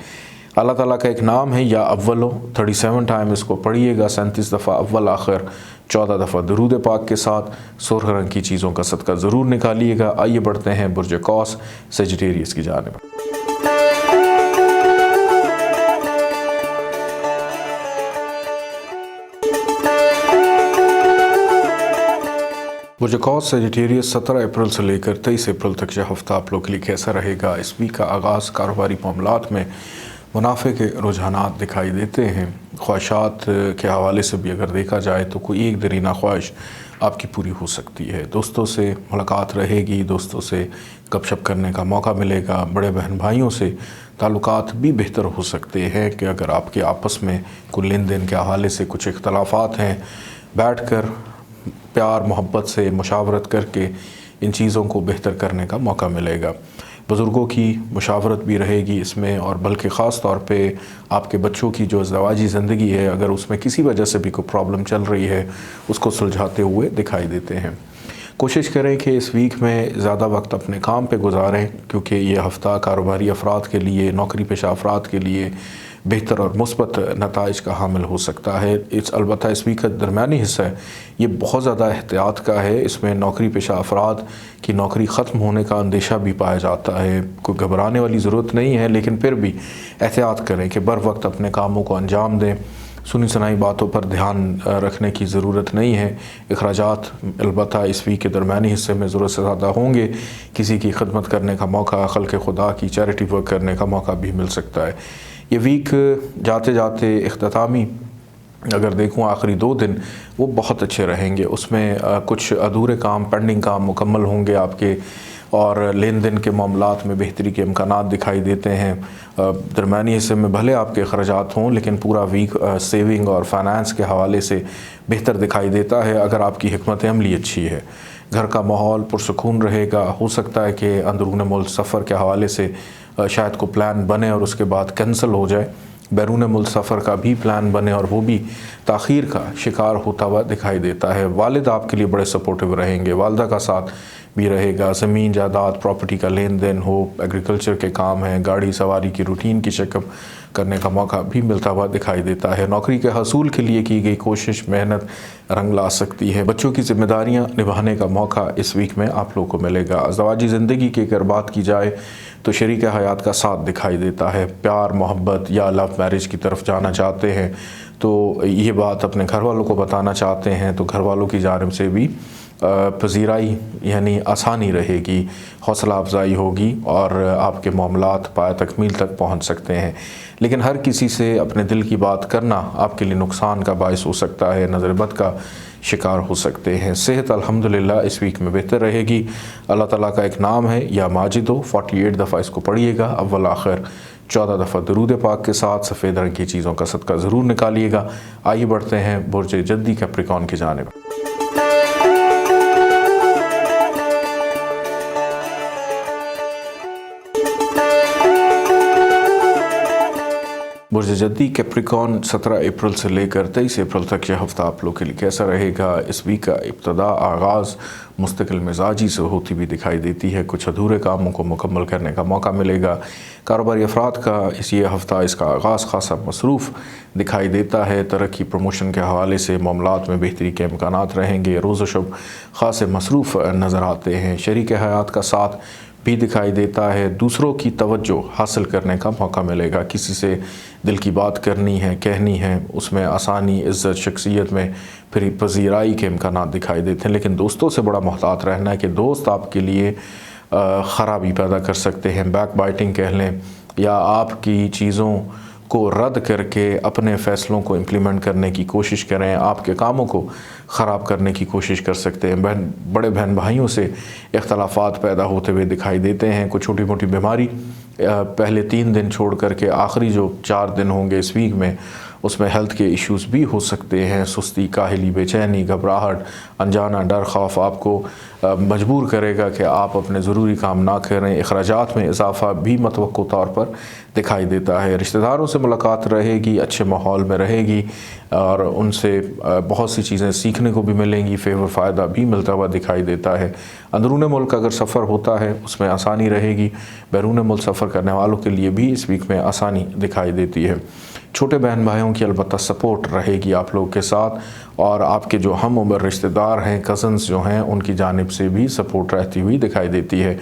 अल्लाह ताला का एक नाम है या अव्वलो, 37 टाइम इसको पढ़िएगा, 37 दफ़ा अव्वल आखिर, 14 दफ़ा दरूद पाक के साथ। सुर्ख रंग की चीज़ों का सदका ज़रूर निकालिएगा। आइए बढ़ते हैं बुर्ज कौस सेजिटेरियस की जानिब। बुर्ज कौस सेजिटेरियस 17 अप्रैल से लेकर 23 अप्रैल तक यह हफ़्ता आप लोग के लिए कैसा रहेगा। इस वीक का आगाज़ कारोबारी मामलात में मुनाफे के रुझानात दिखाई देते हैं। ख्वाहिशात के हवाले से भी अगर देखा जाए तो कोई एक दरीना ख्वाहिश आपकी पूरी हो सकती है। दोस्तों से मुलाकात रहेगी, दोस्तों से गपशप करने का मौका मिलेगा। बड़े बहन भाइयों से ताल्लुकात भी बेहतर हो सकते हैं कि अगर आपके आपस में कोई लेन देन के हवाले से कुछ इख्तलाफात हैं, बैठ कर प्यार मोहब्बत से मुशावरत करके इन चीज़ों को बेहतर करने का मौका मिलेगा। बुज़ुर्गों की मुशावरत भी रहेगी इसमें, और बल्कि ख़ास तौर पे आपके बच्चों की जो ज़वाजी ज़िंदगी है, अगर उसमें किसी वजह से भी कोई प्रॉब्लम चल रही है, उसको सुलझाते हुए दिखाई देते हैं। कोशिश करें कि इस वीक में ज़्यादा वक्त अपने काम पे गुजारें, क्योंकि ये हफ़्ता कारोबारी अफराद के लिए, नौकरी पेशा अफराद के लिए बेहतर और मुस्बत नताइज का हामिल हो सकता है। अलबत्ता इस वीक का दरमियानी हिस्सा है, ये बहुत ज़्यादा एहतियात का है। इसमें नौकरी पेशा अफराद की नौकरी ख़त्म होने का अंदेशा भी पाया जाता है। कोई घबराने वाली ज़रूरत नहीं है, लेकिन फिर भी एहतियात करें कि बर वक्त अपने कामों को अंजाम दें। सुनी सुनाई बातों पर ध्यान रखने की ज़रूरत नहीं है। अखराजात अलबत्ता इस वीक के दरमियानी हिस्से में ज़रूरत से ज़्यादा होंगे। किसी की खिदमत करने का मौका, खल्क़ खुदा की चैरिटी वर्क करने का मौका भी मिल सकता है। ये वीक जाते जाते इख्तितामी अगर देखूँ आखिरी 2 दिन वो बहुत अच्छे रहेंगे। उसमें कुछ अधूरे काम, पेंडिंग काम मुकम्मल होंगे आपके, और लेन देन के मामलात में बेहतरी के इम्कानात दिखाई देते हैं। दरमियानी हिस्से में भले आपके अखराजात हों, लेकिन पूरा वीक सेविंग और फाइनेंस के हवाले से बेहतर दिखाई देता है अगर आपकी हिकमत अमली अच्छी है। घर का माहौल पुरसुकून रहेगा। हो सकता है कि अंदरून मुल्क सफ़र के हवाले से शायद को प्लान बने और उसके बाद कैंसिल हो जाए। बैरून मुल्क सफ़र का भी प्लान बने और वो भी ताख़ीर का शिकार होता हुआ दिखाई देता है। वालिद आपके लिए बड़े सपोर्टिव रहेंगे, वालदा का साथ भी रहेगा। ज़मीन जायदाद प्रॉपर्टी का लेन देन हो, एग्रीकल्चर के काम हैं, गाड़ी सवारी की रूटीन की चेकअप करने का मौका भी मिलता हुआ दिखाई देता है। नौकरी के हसूल के लिए की गई कोशिश, मेहनत रंग ला सकती है। बच्चों की जिम्मेदारियां निभाने का मौका इस वीक में आप लोगों को मिलेगा। अज़दवाजी ज़िंदगी की अगर बात की जाए तो शरीक हयात का साथ दिखाई देता है। प्यार, मोहब्बत या लव मैरिज की तरफ जाना चाहते हैं तो ये बात अपने घर वालों को बताना चाहते हैं तो घर वालों की जानिब से भी पजीराई यानी आसानी रहेगी, हौसला अफजाई होगी और आपके मामलात पाया तकमील तक पहुंच सकते हैं। लेकिन हर किसी से अपने दिल की बात करना आपके लिए नुकसान का बायस हो सकता है, नज़र बद का शिकार हो सकते हैं। सेहत अल्हम्दुलिल्लाह इस वीक में बेहतर रहेगी। अल्लाह ताला का एक नाम है या माजिदो, 48 दफ़ा इसको पढ़िएगा। अव्वल आखिर 14 दफ़ा दरूद पाक के साथ सफ़ेद रंग की चीज़ों का सदका ज़रूर निकालिएगा। आइए बढ़ते हैं बुर्ज जद्दी कैप्रिकॉर्न की जानिब। बुर्ज जद्दी कैप्रिकॉर्न 17 अप्रैल से लेकर 23 अप्रैल तक यह हफ़्ता आप लोग के लिए कैसा रहेगा। इस वीक का इब्तदा आगाज़ मुस्तकिल मिजाजी से होती भी दिखाई देती है। कुछ अधूरे कामों को मुकम्मल करने का मौका मिलेगा। कारोबारी अफराद का ये हफ़्ता इसका आगाज़ खासा मसरूफ़ दिखाई देता है। तरक्की प्रमोशन के हवाले से मामलात में बेहतरी के इम्कानात रहेंगे। रोज़ शब ख़ासे मसरूफ़ नज़र आते हैं। शरीक हयात का साथ भी दिखाई देता है। दूसरों की तवज्जो हासिल करने का मौका मिलेगा। किसी से दिल की बात करनी है, कहनी है, उसमें आसानी, इज़्ज़त, शख्सियत में फिर पजीराई के इम्कानात दिखाई देते हैं। लेकिन दोस्तों से बड़ा मोहतात रहना है कि दोस्त आपके लिए ख़राबी पैदा कर सकते हैं। बैक बाइटिंग कह लें या आपकी चीज़ों को रद्द करके अपने फ़ैसलों को इम्प्लीमेंट करने की कोशिश करें, आपके कामों को ख़राब करने की कोशिश कर सकते हैं। बड़े बहन भाइयों से इख्तलाफात पैदा होते हुए दिखाई देते हैं। कुछ छोटी मोटी बीमारी पहले 3 दिन छोड़ करके आखिरी जो 4 दिन होंगे इस वीक में उसमें हेल्थ के इश्यूज़ भी हो सकते हैं। सुस्ती, काहली, बेचैनी, घबराहट, अनजाना डर, खौफ आपको मजबूर करेगा कि आप अपने ज़रूरी काम ना करें। अखराजात में इजाफ़ा भी मतवक्को तौर पर दिखाई देता है। रिश्तेदारों से मुलाकात रहेगी, अच्छे माहौल में रहेगी और उनसे बहुत सी चीज़ें सीखने को भी मिलेंगी। फेवर फ़ायदा भी मिलता हुआ दिखाई देता है। अंदरून मुल्क अगर सफ़र होता है उसमें आसानी रहेगी। बैरून मुल्क सफ़र करने वालों के लिए भी इस वीक में आसानी दिखाई देती है। छोटे बहन भाइयों की अलबत्ता सपोर्ट रहेगी आप लोग के साथ और आपके जो हम उम्र रिश्तेदार हैं, कज़न्स जो हैं, उनकी जानिब से भी सपोर्ट रहती हुई दिखाई देती है।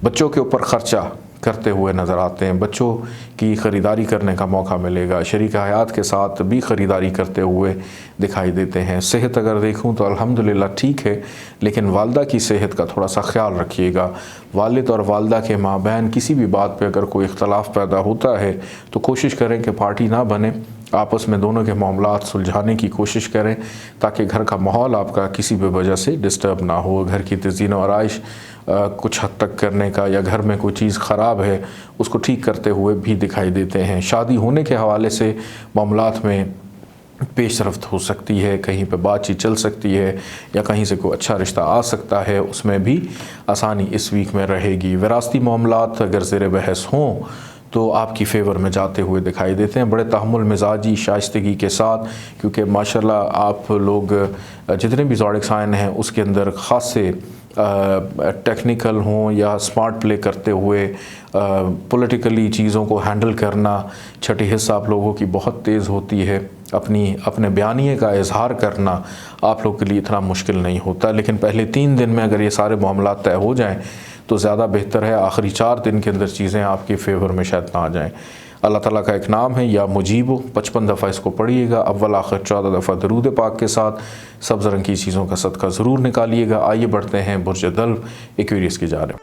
बच्चों के ऊपर ख़र्चा करते हुए नज़र आते हैं। बच्चों की ख़रीदारी करने का मौका मिलेगा। शरीक हयात के साथ भी ख़रीदारी करते हुए दिखाई देते हैं। सेहत अगर देखूं तो अल्हम्दुलिल्लाह ठीक है, लेकिन वालदा की सेहत का थोड़ा सा ख्याल रखिएगा। वालिद और वालदा के माबैन किसी भी बात पे अगर कोई इख्तलाफ पैदा होता है तो कोशिश करें कि पार्टी ना बने, आपस में दोनों के मामलात सुलझाने की कोशिश करें ताकि घर का माहौल आपका किसी भी वजह से डिस्टर्ब ना हो। घर की तज़ीन और आइश कुछ हद तक करने का या घर में कोई चीज़ ख़राब है उसको ठीक करते हुए भी दिखाई देते हैं। शादी होने के हवाले से मामलात में पेशरफ्त हो सकती है, कहीं पे बातचीत चल सकती है या कहीं से कोई अच्छा रिश्ता आ सकता है, उसमें भी आसानी इस वीक में रहेगी। विरासती मामलात अगर ज़ेर बहस हों तो आपकी फ़ेवर में जाते हुए दिखाई देते हैं। बड़े तहम्मुल मिजाजी, शाइस्तगी के साथ, क्योंकि माशाल्लाह आप लोग जितने भी ज़ोडिक साइन हैं उसके अंदर ख़ासे टेक्निकल हों या स्मार्ट प्ले करते हुए पॉलिटिकली चीज़ों को हैंडल करना। छठी हिस्सा आप लोगों की बहुत तेज़ होती है, अपने बयानिए का इजहार करना आप लोग के लिए इतना मुश्किल नहीं होता। लेकिन पहले 3 दिन में अगर ये सारे मामला तय हो जाएं तो ज़्यादा बेहतर है। आखिरी 4 दिन के अंदर चीज़ें आपके फेवर में शायद ना आ जाएं। अल्लाह ताला का एक नाम है या मुजीब, 55 दफ़ा इसको पढ़िएगा, अव्वल आखिर 14 दफ़ा दरूद पाक के साथ। सब्ज़ रंग की चीज़ों का सदका ज़रूर निकालिएगा। आइए बढ़ते हैं बुर्ज दल्व एक्वेरियस की जानिब।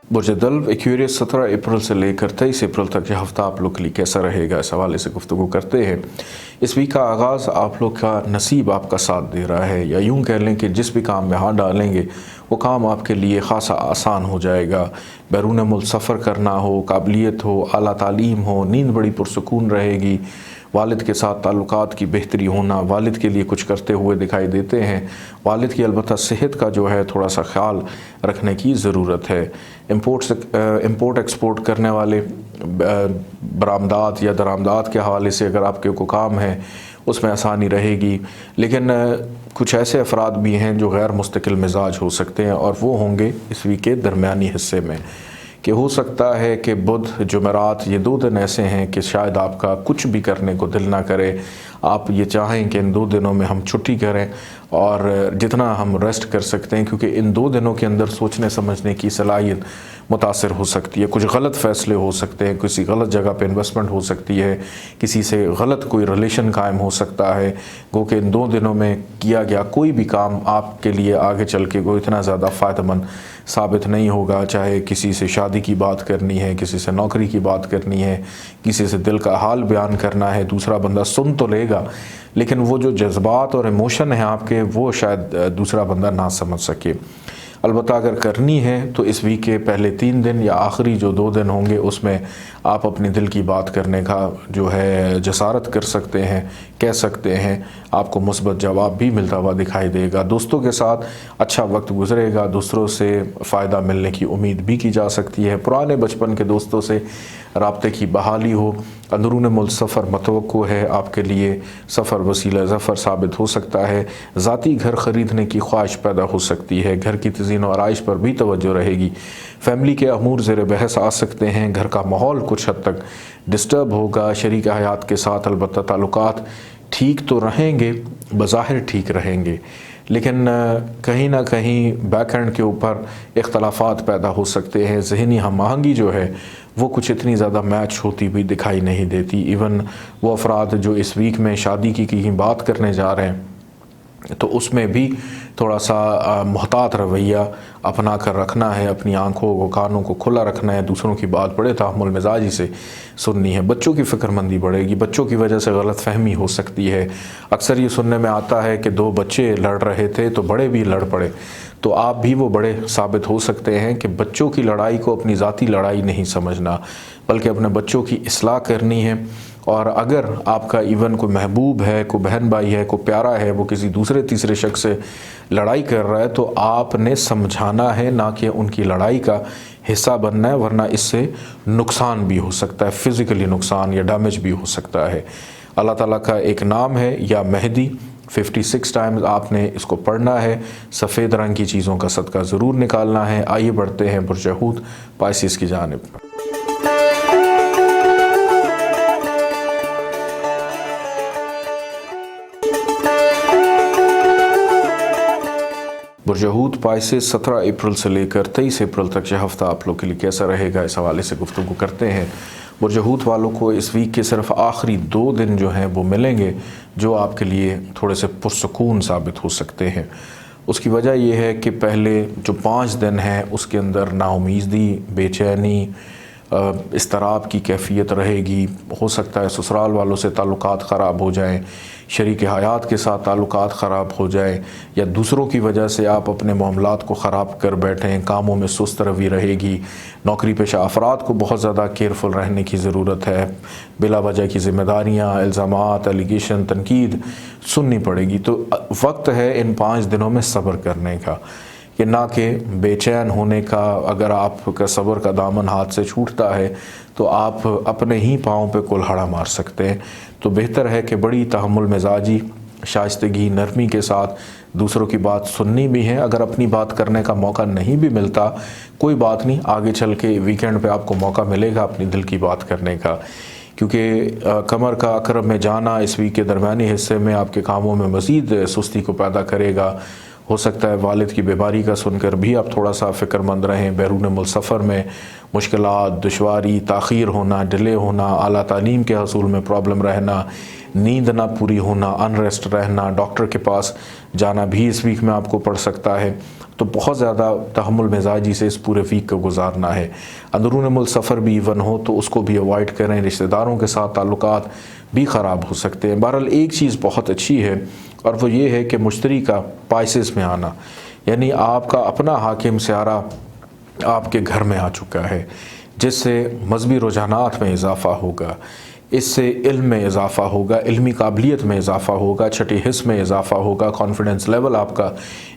बुर्ज दल्व एक्वेरियस 17 अप्रैल से लेकर 23 अप्रैल तक यह हफ़्ता आप लोग के लिए कैसा रहेगा, इस हवाले से गुफ्तगू करते हैं। इस वीक का आगाज़ आप लोग का नसीब आपका साथ दे रहा है, या यूँ कह लें कि जिस भी काम में हाथ डालेंगे वो काम आपके लिए ख़ासा आसान हो जाएगा। बैरून मुल्क सफ़र करना हो, काबिलियत हो, आला तालीम हो, नींद बड़ी पुरसुकून रहेगी, वालिद के साथ ताल्लुकात की बेहतरी होना, वालिद के लिए कुछ करते हुए दिखाई देते हैं। वालिद की अलबत्ता सेहत का जो है थोड़ा सा ख्याल रखने की ज़रूरत है। इम्पोर्ट एक्सपोर्ट करने वाले बरामदात या दरामदात के हवाले से अगर आपके को काम है उसमें आसानी रहेगी। लेकिन कुछ ऐसे अफराद भी हैं जो गैर मुस्तकिल मिजाज हो सकते हैं, और वो होंगे इस वीक के दरमियानी हिस्से में, कि हो सकता है कि बुध जुमेरात ये 2 दिन ऐसे हैं कि शायद आपका कुछ भी करने को दिल ना करे। आप ये चाहें कि इन 2 दिनों में हम छुट्टी करें और जितना हम रेस्ट कर सकते हैं, क्योंकि इन 2 दिनों के अंदर सोचने समझने की सलाहियत मुतासर हो सकती है। कुछ गलत फ़ैसले हो सकते हैं, किसी गलत जगह पे इन्वेस्टमेंट हो सकती है, किसी से गलत कोई रिलेशन कायम हो सकता है। गो कि इन 2 दिनों में किया गया कोई भी काम आपके लिए आगे चल के कोई इतना ज़्यादा फ़ायदेमंद साबित नहीं होगा। चाहे किसी से शादी की बात करनी है, किसी से नौकरी की बात करनी है, किसी से दिल का हाल बयान करना है, दूसरा बंदा सुन तो लेगा लेकिन वो जो जज्बात और इमोशन है आपके, वो शायद दूसरा बंदा ना समझ सके। अलबत्ता अगर करनी है तो इस वीक के पहले 3 दिन या आखिरी जो 2 दिन होंगे उसमें आप अपने दिल की बात करने का जो है जसारत कर सकते हैं, कह सकते हैं। आपको मुस्बत जवाब भी मिलता हुआ दिखाई देगा। दोस्तों के साथ अच्छा वक्त गुजरेगा, दूसरों से फ़ायदा मिलने की उम्मीद भी की जा सकती है। पुराने बचपन के दोस्तों से राब्ते की बहाली हो। अंदरून मुल्क सफ़र मतवक्को है, आपके लिए सफ़र वसीला ज़फ़र साबित हो सकता है। ज़ाती घर ख़रीदने की ख्वाहिश पैदा हो सकती है, घर की तज़ीन और आराइश पर भी तवज्जो रहेगी। फैमिली के अमूर ज़ेर बहस आ सकते हैं, घर का माहौल कुछ हद तक डिस्टर्ब होगा। शरीक हयात के साथ अलबत्ता ताल्लुकात ठीक तो रहेंगे, बज़ाहिर ठीक रहेंगे, लेकिन कहीं ना कहीं बैक एंड के ऊपर इख्तलाफात पैदा हो सकते हैं। ज़हनी हम आहंगी जो है वो कुछ इतनी ज़्यादा मैच होती हुई दिखाई नहीं देती। इवन वो अफराद जो इस वीक में शादी की बात करने जा रहे हैं तो उसमें भी थोड़ा सा मुहतात रवैया अपना कर रखना है, अपनी आँखों को कानों को खुला रखना है, दूसरों की बात बड़े तहम्मुल मिजाजी से सुननी है। बच्चों की फ़िक्रमंदी बढ़ेगी, बच्चों की वजह से गलत फहमी हो सकती है। अक्सर ये सुनने में आता है कि 2 बच्चे लड़ रहे थे तो बड़े भी लड़ पड़े, तो आप भी वो बड़े साबित हो सकते हैं कि बच्चों की लड़ाई को अपनी ज़ाती लड़ाई नहीं समझना, बल्कि अपने बच्चों की इस्लाह करनी है। और अगर आपका इवन कोई महबूब है, कोई बहन भाई है, कोई प्यारा है, वो किसी दूसरे तीसरे शख्स से लड़ाई कर रहा है तो आपने समझाना है, ना कि उनकी लड़ाई का हिस्सा बनना है, वरना इससे नुकसान भी हो सकता है, फ़िज़िकली नुकसान या डैमेज भी हो सकता है। अल्लाह ताला का एक नाम है या मेहदी, 56 टाइम्स आपने इसको पढ़ना है। सफ़ेद रंग की चीज़ों का सदका ज़रूर निकालना है। आइए बढ़ते हैं बुर्ज हूत पाइसिस की जानिब। बुर्ज हूत पाइसिस 17 अप्रैल से लेकर 23 अप्रैल तक यह हफ़्ता आप लोग के लिए कैसा रहेगा, इस हवाले से गुफ्तगू करते हैं। बुर्ज हूत वालों को इस वीक के सिर्फ आखिरी 2 दिन जो हैं वो मिलेंगे जो आपके लिए थोड़े से पुरसुकून साबित हो सकते हैं। उसकी वजह यह है कि पहले जो 5 दिन हैं उसके अंदर नाउमीदी, बेचैनी, इस्तराब की कैफियत रहेगी। हो सकता है ससुराल वालों से ताल्लुकात ख़राब हो जाएं, शरीक हयात के साथ ताल्लुकात ख़राब हो जाए, या दूसरों की वजह से आप अपने मामलात को ख़राब कर बैठें, कामों में सुस्त रवि रहेगी। नौकरी पेशा अफराद को बहुत ज़्यादा केयरफुल रहने की ज़रूरत है। बिला वजह की ज़िम्मेदारियाँ, इल्ज़ामात, एलिगेशन, तनकीद सुननी पड़ेगी। तो वक्त है इन 5 दिनों में सब्र करने का, कि ना कि बेचैन होने का। अगर आपका सब्र का दामन हाथ से छूटता है तो आप अपने ही पाँव पे कुल्हाड़ा मार सकते हैं। तो बेहतर है कि बड़ी तहम्मुल मिजाजी, शाइस्तगी, नरमी के साथ दूसरों की बात सुननी भी है। अगर अपनी बात करने का मौका नहीं भी मिलता, कोई बात नहीं, आगे चल के वीकेंड पे आपको मौका मिलेगा अपनी दिल की बात करने का, क्योंकि कमर का अकरब में जाना इस वीक के दरमियानी हिस्से में आपके कामों में मज़ीद सुस्ती को पैदा करेगा। हो सकता है वालिद की बीमारी का सुनकर भी आप थोड़ा सा फ़िक्रमंद रहें। बैरून मुल्क सफ़र में मुश्किलात, दुश्वारी, ताख़ीर होना, डिले होना, आला तालीम के हसूल में प्रॉब्लम रहना, नींद ना पूरी होना, अनरेस्ट रहना, डॉक्टर के पास जाना भी इस वीक में आपको पड़ सकता है। तो बहुत ज़्यादा तहम्मुल मिजाजी से इस पूरे वीक को गुजारना है। अंदरून मुल्क सफ़र भी इवन हो तो उसको भी अवॉइड करें। रिश्तेदारों के साथ ताल्लुकात भी ख़राब हो सकते हैं। बहरहाल एक चीज़ बहुत अच्छी है और वो ये है कि मुश्तरी का पाइसेस में आना, यानी आपका अपना हाकिम सियारा आपके घर में आ चुका है, जिससे मज़हबी रुझानात में इजाफ़ा होगा, इससे इल्म में इजाफ़ा होगा, इल्मी काबिलियत में इजाफ़ा होगा, छठी हिस्स में इजाफ़ा होगा, कॉन्फिडेंस लेवल आपका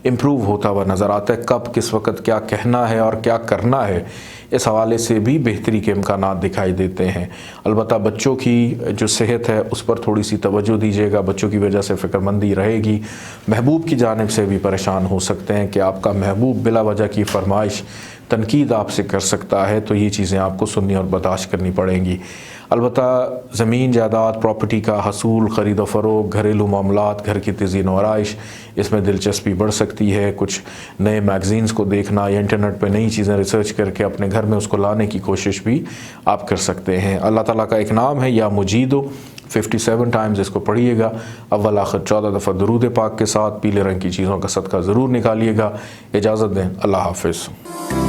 इम्प्रूव होता हुआ नज़र आता है। कब किस वक़्त क्या कहना है और क्या करना है, इस हवाले से भी बेहतरी के इम्कानात दिखाई देते हैं। अलबत्ता बच्चों की जो सेहत है उस पर थोड़ी सी तवज्जो दीजिएगा, बच्चों की वजह से फ़िक्रमंदी रहेगी। महबूब की जानिब से भी परेशान हो सकते हैं कि आपका महबूब बिला वजह की फरमाइश, तनकीद आपसे कर सकता है, तो ये चीज़ें आपको सुननी और बर्दाश्त करनी पड़ेंगी। अलबत्ता ज़मीन जायदाद, प्रॉपर्टी का हसूल, ख़रीद फ़रोग, घरेलू मामलात, घर की तज़ीन व आराइश, इसमें दिलचस्पी बढ़ सकती है। कुछ नए मैगज़ीन्स को देखना या इंटरनेट पर नई चीज़ें रिसर्च करके अपने घर में उसको लाने की कोशिश भी आप कर सकते हैं। अल्लाह ताला का एक नाम है या मुजीदो, 57 टाइम्स इसको पढ़िएगा। अव्वल आखिर 14 दफ़ा दुरूद पाक के साथ पीले रंग की चीज़ों का सदका ज़रूर निकालिएगा। इजाज़त दें, अल्लाह हाफ़िज़।